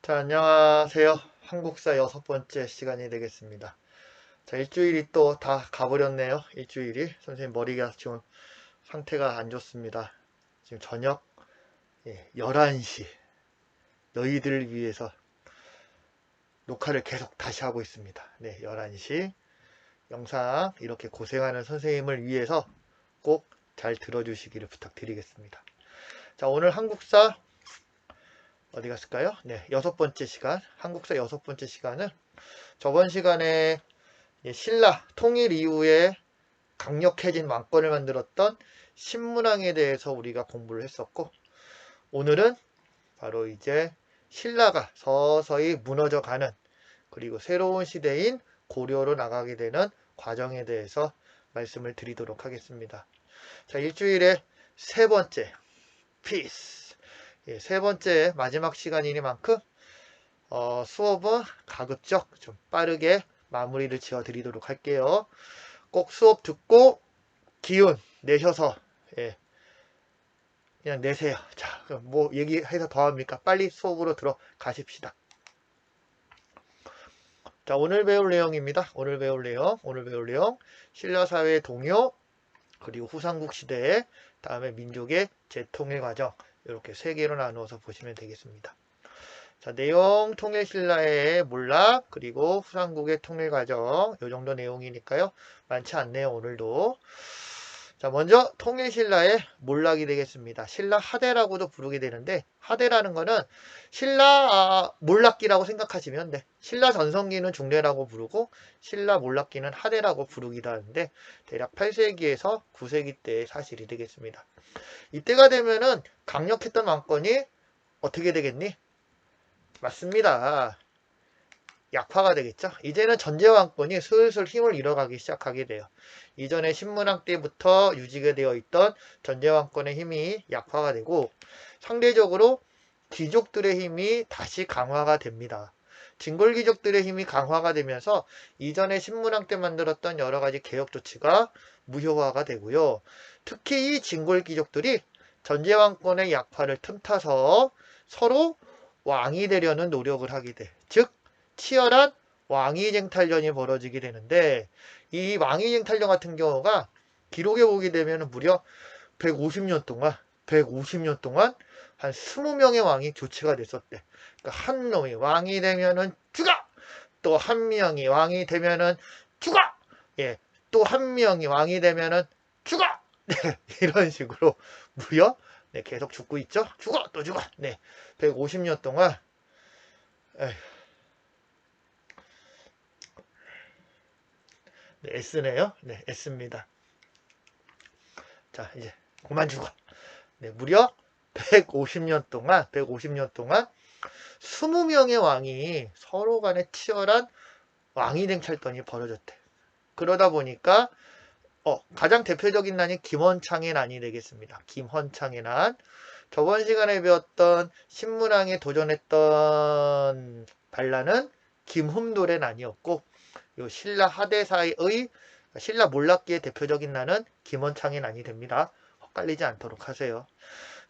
자, 안녕하세요. 한국사 6번째 시간이 되겠습니다. 자, 일주일이 또 다 가버렸네요. 일주일이. 선생님 머리가 지금 상태가 안 좋습니다. 지금 저녁 11시 너희들을 위해서 녹화를 계속 다시 하고 있습니다. 네, 11시 영상 이렇게 고생하는 선생님을 위해서 꼭 잘 들어주시기를 부탁드리겠습니다. 자, 오늘 한국사 어디 갔을까요? 네, 6번째 시간. 한국사 6번째 시간은 저번 시간에 신라 통일 이후에 강력해진 왕권을 만들었던 신문왕에 대해서 우리가 공부를 했었고, 오늘은 바로 이제 신라가 서서히 무너져가는, 그리고 새로운 시대인 고려로 나가게 되는 과정에 대해서 말씀을 드리도록 하겠습니다. 자, 일주일의 세 번째 피스, 세 번째 마지막 시간이니만큼 수업은 가급적 좀 빠르게 마무리를 지어 드리도록 할게요. 꼭 수업 듣고 기운 내셔서 그냥 내세요. 자, 그럼 뭐 얘기해서 더합니까? 빨리 수업으로 들어가십시다. 자, 오늘 배울 내용입니다. 오늘 배울 내용 신라사회의 동요, 그리고 후삼국 시대, 다음에 민족의 재통일 과정, 이렇게 세 개로 나누어서 보시면 되겠습니다. 자, 내용 통일신라의 몰락, 그리고 후삼국의 통일 과정, 이 정도 내용이니까요. 많지 않네요, 오늘도. 자, 먼저 통일신라의 몰락이 되겠습니다. 신라 하대라고도 부르게 되는데, 하대라는 거는 신라 몰락기라고 생각하시면 돼. 신라 전성기는 중대라고 부르고 신라 몰락기는 하대라고 부르기도 하는데, 대략 8세기에서 9세기 때의 사실이 되겠습니다. 이때가 되면은 강력했던 왕권이 어떻게 되겠니? 맞습니다. 약화가 되겠죠. 이제는 전제왕권이 슬슬 힘을 잃어가기 시작하게 돼요. 이전에 신문왕 때부터 유지가 되어 있던 전제왕권의 힘이 약화가 되고, 상대적으로 귀족들의 힘이 다시 강화가 됩니다. 진골귀족들의 힘이 강화가 되면서 이전에 신문왕 때 만들었던 여러가지 개혁 조치가 무효화가 되고요. 특히 이 진골귀족들이 전제왕권의 약화를 틈타서 서로 왕이 되려는 노력을 하게 돼. 즉 치열한 왕위쟁탈전이 벌어지게 되는데, 이 왕위쟁탈전 같은 경우가 기록에 보게 되면 무려 150년 동안 한 20명의 왕이 교체가 됐었대. 그러니까 한 놈이 왕이 되면은 죽어! 또 한 명이 왕이 되면은 죽어! 예, 또 한 명이 왕이 되면은 죽어! 네, 이런 식으로 무려 계속 죽고 있죠. 죽어! 또 죽어! 네, 150년 동안. 에휴. 네, S네요. 네, S입니다. 자, 이제 그만 죽어. 네, 무려 150년 동안 20명의 왕이 서로 간에 치열한 왕위쟁탈전이 벌어졌대. 그러다 보니까 가장 대표적인 난이 김헌창의 난이 되겠습니다. 김헌창의 난. 저번 시간에 배웠던 신문왕에 도전했던 반란은 김흠돌의 난이었고, 요 신라 하대사의 신라 몰락기의 대표적인 난은 김헌창의 난이 됩니다. 헷갈리지 않도록 하세요.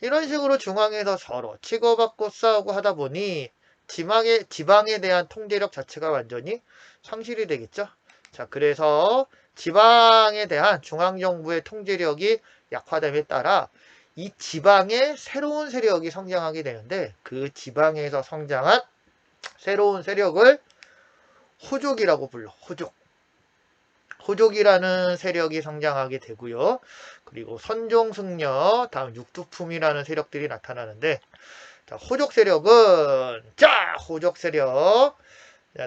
이런 식으로 중앙에서 서로 치고받고 싸우고 하다 보니 지방에 대한 통제력 자체가 완전히 상실이 되겠죠. 자, 그래서 지방에 대한 중앙정부의 통제력이 약화됨에 따라 이 지방에 새로운 세력이 성장하게 되는데, 그 지방에서 성장한 새로운 세력을 호족이라고 불러. 호족이라는 세력이 성장하게 되고요. 그리고 선종승려, 다음 육두품이라는 세력들이 나타나는데, 자, 호족 세력은, 호족 세력.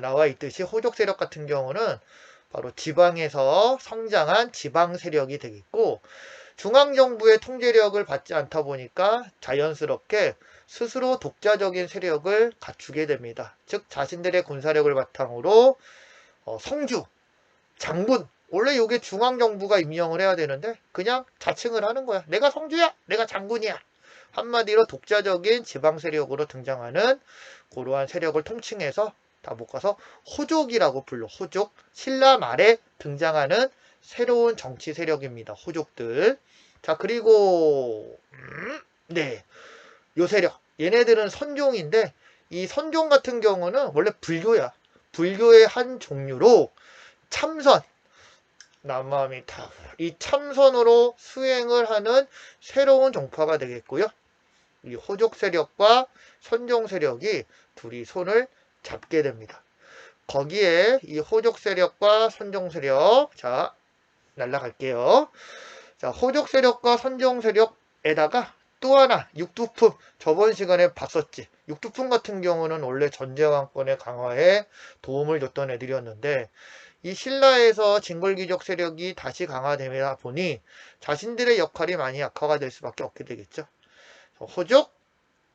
나와 있듯이 호족 세력 같은 경우는 바로 지방에서 성장한 지방 세력이 되겠고, 중앙정부의 통제력을 받지 않다 보니까 자연스럽게 스스로 독자적인 세력을 갖추게 됩니다. 즉 자신들의 군사력을 바탕으로 성주, 장군, 원래 이게 중앙정부가 임명을 해야 되는데 그냥 자칭을 하는 거야. 내가 성주야, 내가 장군이야. 한마디로 독자적인 지방 세력으로 등장하는 그러한 세력을 통칭해서 다 묶어서 호족이라고 불러. 호족. 신라 말에 등장하는 새로운 정치 세력입니다. 호족들. 자, 그리고 네, 요 세력. 얘네들은 선종인데 이 선종 같은 경우는 원래 불교야. 불교의 한 종류로 참선, 남마미타, 이 참선으로 수행을 하는 새로운 종파가 되겠고요. 이 호족 세력과 선종 세력이 둘이 손을 잡게 됩니다. 거기에 이 호족 세력과 선종 세력, 자, 날라갈게요. 자, 호족 세력과 선종 세력에다가 또 하나 육두품, 저번 시간에 봤었지. 육두품 같은 경우는 원래 전제왕권의 강화에 도움을 줬던 애들이었는데 이 신라에서 징벌귀족 세력이 다시 강화되다 보니 자신들의 역할이 많이 약화가 될 수밖에 없게 되겠죠. 호족,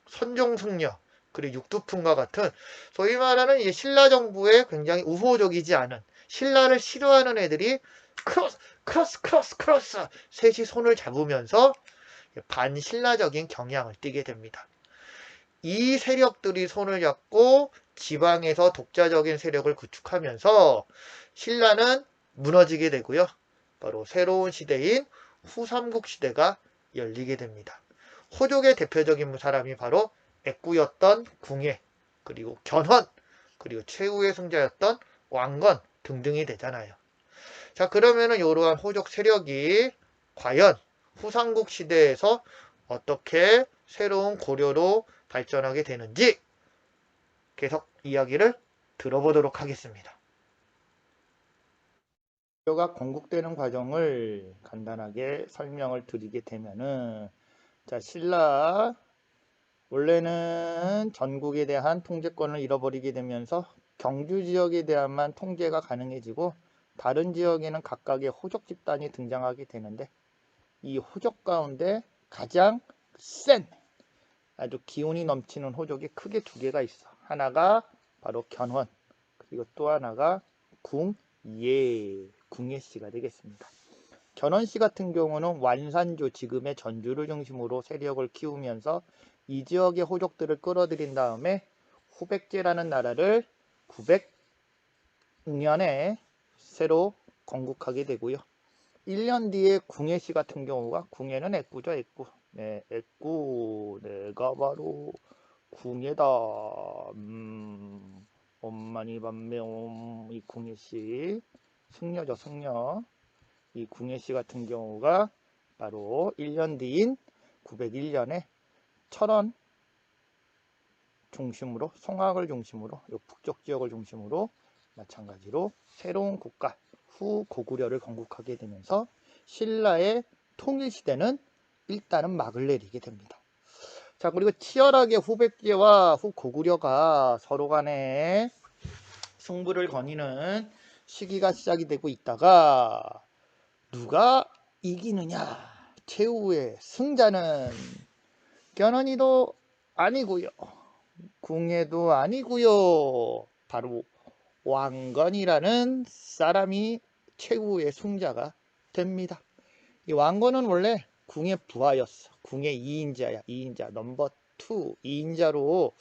선종승려, 그리고 육두품과 같은 소위 말하는 이 신라 정부에 굉장히 우호적이지 않은 신라를 싫어하는 애들이 크로스 셋이 손을 잡으면서 반신라적인 경향을 띠게 됩니다. 이 세력들이 손을 잡고 지방에서 독자적인 세력을 구축하면서 신라는 무너지게 되고요. 바로 새로운 시대인 후삼국 시대가 열리게 됩니다. 호족의 대표적인 사람이 바로 액구였던 궁예, 그리고 견훤, 그리고 최후의 승자였던 왕건 등등이 되잖아요. 자, 그러면은 이러한 호족 세력이 과연 후삼국 시대에서 어떻게 새로운 고려로 발전하게 되는지 계속 이야기를 들어보도록 하겠습니다. 고려가 건국되는 과정을 간단하게 설명을 드리게 되면은, 자, 신라 원래는 전국에 대한 통제권을 잃어버리게 되면서 경주 지역에 대한만 통제가 가능해지고 다른 지역에는 각각의 호족 집단이 등장하게 되는데, 이 호족 가운데 가장 센 아주 기운이 넘치는 호족이 크게 두 개가 있어. 하나가 바로 견훤, 그리고 또 하나가 궁예씨가 되겠습니다. 견훤씨 같은 경우는 완산조, 지금의 전주를 중심으로 세력을 키우면서 이 지역의 호족들을 끌어들인 다음에 후백제라는 나라를 900년에 새로 건국하게 되고요. 1년 뒤에 궁예씨 같은 경우가, 궁예는 액구죠, 액구. 네, 액구, 내가 바로 궁예다. 엄마니 밤매옴. 이 궁예씨 승려죠, 승려. 이 궁예씨 같은 경우가 바로 1년 뒤인 901년에 철원 중심으로, 송악을 중심으로, 이 북쪽 지역을 중심으로 마찬가지로 새로운 국가 후고구려를 건국하게 되면서 신라의 통일시대는 일단은 막을 내리게 됩니다. 자, 그리고 치열하게 후백제와 후고구려가 서로 간에 승부를 거니는 시기가 시작이 되고 있다가 누가 이기느냐? 최후의 승자는 견훤이도 아니고요, 궁예도 아니고요, 바로 왕건이라는 사람이 최후의 승자가 됩니다. 이 왕건은 원래 궁의 부하였어. 궁의 2인자야. 2인자 넘버 2 2인자로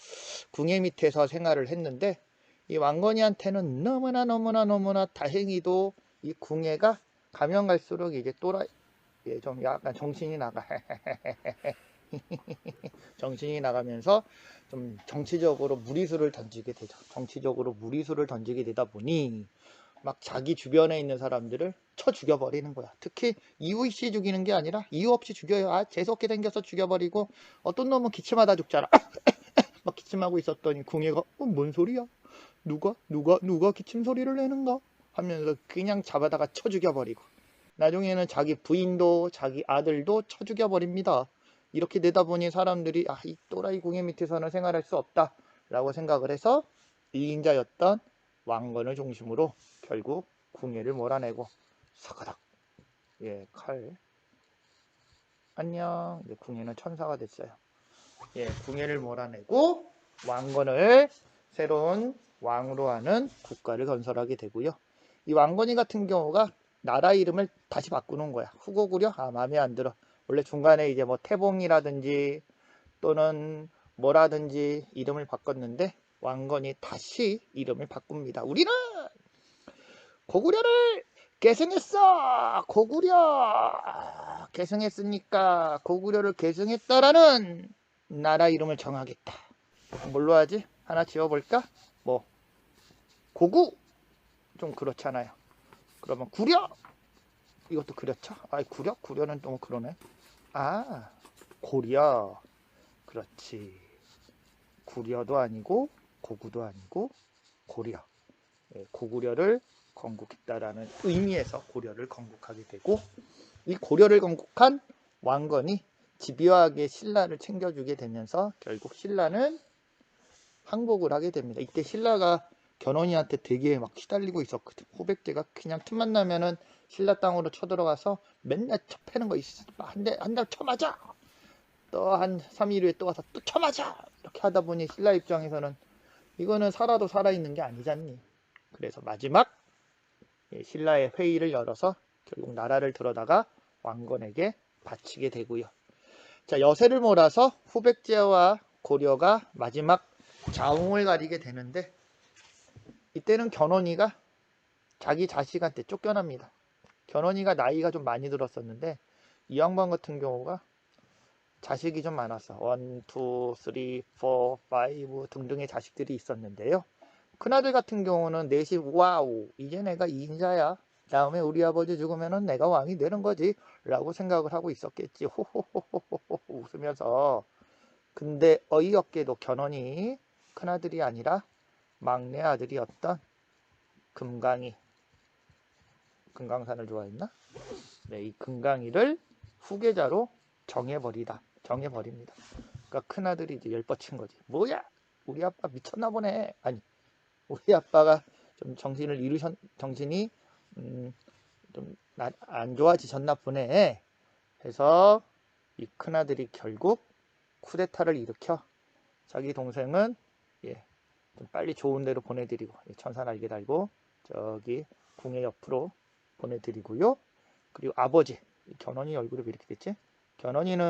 궁예 밑에서 생활을 했는데, 이 왕건이한테는 너무나 다행히도 이 궁예가 가면 갈수록 이제 또라이, 좀 약간 정신이 나가 정신이 나가면서 좀 정치적으로 무리수를 던지게 되죠. 정치적으로 무리수를 던지게 되다 보니 막 자기 주변에 있는 사람들을 쳐 죽여버리는 거야. 특히 이유 있이 죽이는 게 아니라 이유 없이 죽여요. 아, 재수없게 생겨서 죽여버리고, 어떤 놈은 기침하다 죽잖아. 막 기침하고 있었더니 궁예가 뭔 소리야? 누가 기침 소리를 내는가? 하면서 그냥 잡아다가 쳐 죽여버리고, 나중에는 자기 부인도 자기 아들도 쳐 죽여버립니다. 이렇게 되다 보니 사람들이 이 또라이 궁예 밑에서는 생활할 수 없다 라고 생각을 해서 2인자였던 왕건을 중심으로 결국 궁예를 몰아내고 사가닥, 칼, 안녕. 이제 궁예는 천사가 됐어요. 궁예를 몰아내고 왕건을 새로운 왕으로 하는 국가를 건설하게 되고요. 이 왕건이 같은 경우가 나라 이름을 다시 바꾸는 거야. 후고구려? 마음에 안 들어. 원래 중간에 이제 뭐 태봉이라든지 또는 뭐라든지 이름을 바꿨는데, 왕건이 다시 이름을 바꿉니다. 우리는 고구려를 계승했어. 고구려 계승했으니까 고구려를 계승했다라는 나라 이름을 정하겠다. 뭘로 하지? 하나 지어볼까? 뭐 고구 좀 그렇잖아요. 그러면 구려 이것도 그렇죠? 아 구려? 구려는 너무 그러네. 아 고려 그렇지. 구려도 아니고 고구도 아니고 고려. 예, 고구려를 건국했다라는 의미에서 고려를 건국하게 되고 이 고려를 건국한 왕건이 집요하게 신라를 챙겨주게 되면서 결국 신라는 항복을 하게 됩니다. 이때 신라가 견훤이한테 되게 막 시달리고 있었거든. 후백제가 그냥 틈만 나면은 신라 땅으로 쳐들어가서 맨날 패는 거 있어. 한 달 쳐맞아. 또 한 3일 후에 또 와서 또 쳐맞아. 이렇게 하다 보니 신라 입장에서는 이거는 살아도 살아있는 게 아니잖니. 그래서 마지막 신라의 회의를 열어서 결국 나라를 들어다가 왕건에게 바치게 되고요. 자, 여세를 몰아서 후백제와 고려가 마지막 자웅을 가리게 되는데 이때는 견훤이가 자기 자식한테 쫓겨납니다. 견훤이가 나이가 좀 많이 들었었는데 이 양반 같은 경우가 자식이 좀 많았어. 1, 2, 3, 4, 5 등등의 자식들이 있었는데요. 큰아들 같은 경우는 넷이 와우 이제 내가 2인자야. 다음에 우리 아버지 죽으면은 내가 왕이 되는 거지 라고 생각을 하고 있었겠지. 호호호호호호 웃으면서. 근데 어이없게도 견훤이 큰아들이 아니라 막내 아들이었던 금강이, 금강산을 좋아했나? 네, 이 금강이를 후계자로 정해버립니다. 그러니까 큰아들이 이제 열뻗친 거지. 뭐야? 우리 아빠 미쳤나 보네. 아니, 우리 아빠가 좀 정신이 좀 안 좋아지셨나 보네. 해서 이 큰아들이 결국 쿠데타를 일으켜 자기 동생은 좀 빨리 좋은 데로 보내드리고 천사 날개 달고 저기 궁의 옆으로 보내드리고요. 그리고 아버지 견훤이 얼굴이 왜 이렇게 됐지? 견훤이는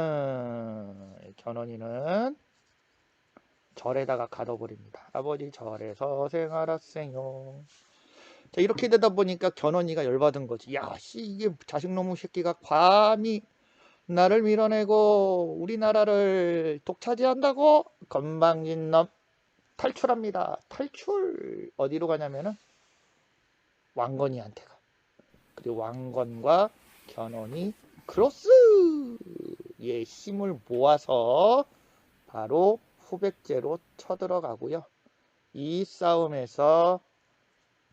절에다가 가둬버립니다. 아버지 절에서 생활하세요. 자, 이렇게 되다 보니까 견훤이가 열받은 거지. 야, 이게 자식놈의 새끼가 감히 나를 밀어내고 우리나라를 독차지한다고? 건방진놈 탈출합니다. 탈출 어디로 가냐면은 왕건이한테 가. 그리고 왕건과 견훤이 크로스의 힘을 모아서 바로 후백제로 쳐들어가고요. 이 싸움에서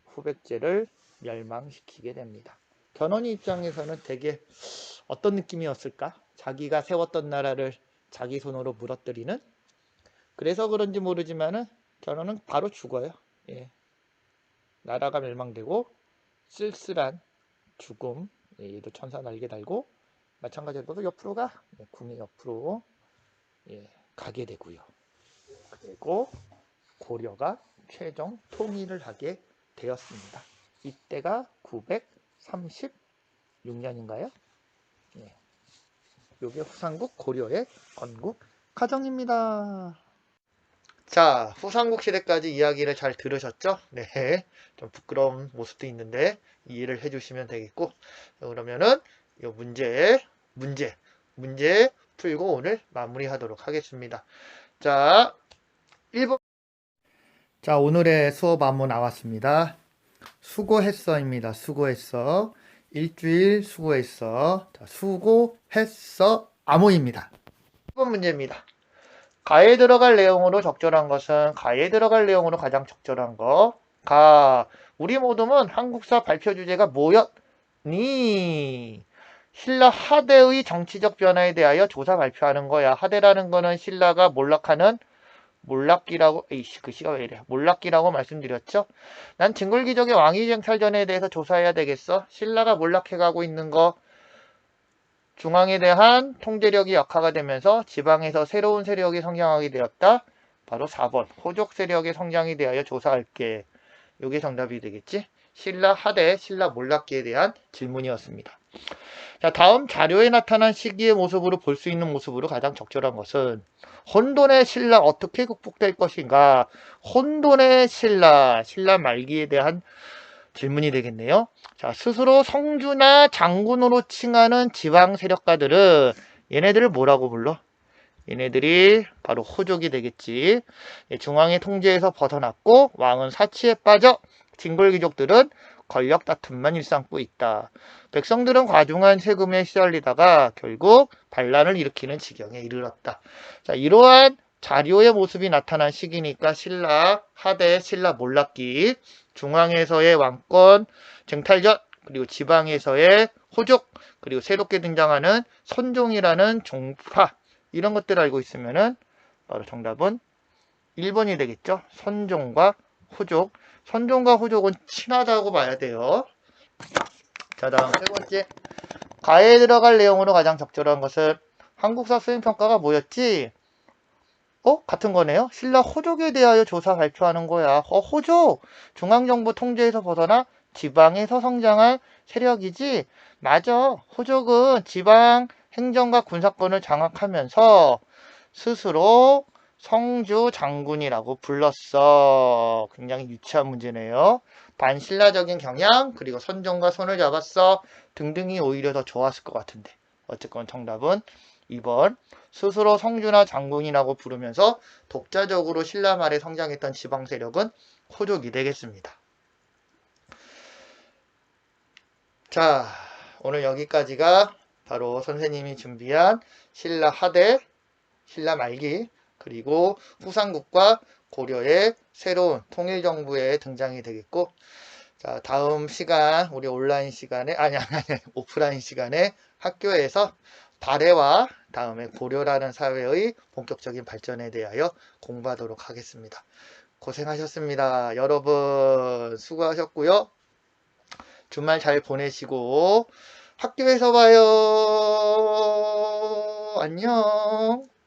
후백제를 멸망시키게 됩니다. 견훤이 입장에서는 되게 어떤 느낌이었을까? 자기가 세웠던 나라를 자기 손으로 무너뜨리는? 그래서 그런지 모르지만은 견훤은 바로 죽어요. 예. 나라가 멸망되고 쓸쓸한 죽음. 얘도 천사 날개 달고 마찬가지로 옆으로 가. 궁의 옆으로 가게 되고요. 그리고 고려가 최종 통일을 하게 되었습니다. 이때가 936년인가요? 요게 후삼국 고려의 건국 과정입니다. 자, 후삼국 시대까지 이야기를 잘 들으셨죠? 네, 좀 부끄러운 모습도 있는데 이해를 해주시면 되겠고, 그러면은 이 문제 풀고 오늘 마무리하도록 하겠습니다. 자, 1번. 자, 오늘의 수업 안무 나왔습니다. 수고했어입니다. 수고했어. 일주일 수고했어. 자, 수고했어 암호입니다. 1번 문제입니다. 가에 들어갈 내용으로 적절한 것은 가에 들어갈 내용으로 가장 적절한 거. 우리 모둠은 한국사 발표 주제가 뭐였니? 신라 하대의 정치적 변화에 대하여 조사 발표하는 거야. 하대라는 거는 신라가 몰락하는 몰락기라고 몰락기라고 말씀드렸죠. 난 증골기족의 왕위쟁 탈전에 대해서 조사해야 되겠어. 신라가 몰락해가고 있는 거, 중앙에 대한 통제력이 약화가 되면서 지방에서 새로운 세력이 성장하게 되었다. 바로 4번 호족 세력의 성장에 대하여 조사할게. 이게 정답이 되겠지. 신라 하대, 신라 몰락기에 대한 질문이었습니다. 자, 다음 자료에 나타난 시기의 모습으로 볼 수 있는 모습으로 가장 적절한 것은 혼돈의 신라 어떻게 극복될 것인가. 혼돈의 신라 말기에 대한 질문이 되겠네요. 자, 스스로 성주나 장군으로 칭하는 지방 세력가들은 얘네들을 뭐라고 불러? 얘네들이 바로 호족이 되겠지. 중앙의 통제에서 벗어났고 왕은 사치에 빠져 징벌귀족들은 권력 다툼만 일삼고 있다. 백성들은 과중한 세금에 시달리다가 결국 반란을 일으키는 지경에 이르렀다. 자, 이러한 자료의 모습이 나타난 시기니까 신라 하대, 신라 몰락기, 중앙에서의 왕권 쟁탈전, 그리고 지방에서의 호족, 그리고 새롭게 등장하는 선종이라는 종파, 이런 것들을 알고 있으면은 바로 정답은 1번이 되겠죠. 선종과 호족. 선종과 호족은 친하다고 봐야 돼요. 자, 다음 세 번째. 가에 들어갈 내용으로 가장 적절한 것은 한국사 수행평가가 뭐였지? 같은 거네요. 신라 호족에 대하여 조사 발표하는 거야. 호족! 중앙정부 통제에서 벗어나 지방에서 성장한 세력이지? 맞아. 호족은 지방 행정과 군사권을 장악하면서 스스로 성주 장군이라고 불렀어. 굉장히 유치한 문제네요. 반신라적인 경향, 그리고 선종과 손을 잡았어 등등이 오히려 더 좋았을 것 같은데. 어쨌건 정답은 2번. 스스로 성주나 장군이라고 부르면서 독자적으로 신라 말에 성장했던 지방 세력은 호족이 되겠습니다. 자, 오늘 여기까지가 바로 선생님이 준비한 신라 하대, 신라 말기, 그리고 후삼국과 고려의 새로운 통일정부의 등장이 되겠고, 자, 다음 시간, 우리 온라인 시간에, 아니, 오프라인 시간에 학교에서 발해와 다음에 고려라는 사회의 본격적인 발전에 대하여 공부하도록 하겠습니다. 고생하셨습니다. 여러분, 수고하셨고요. 주말 잘 보내시고, 학교에서 봐요. 안녕.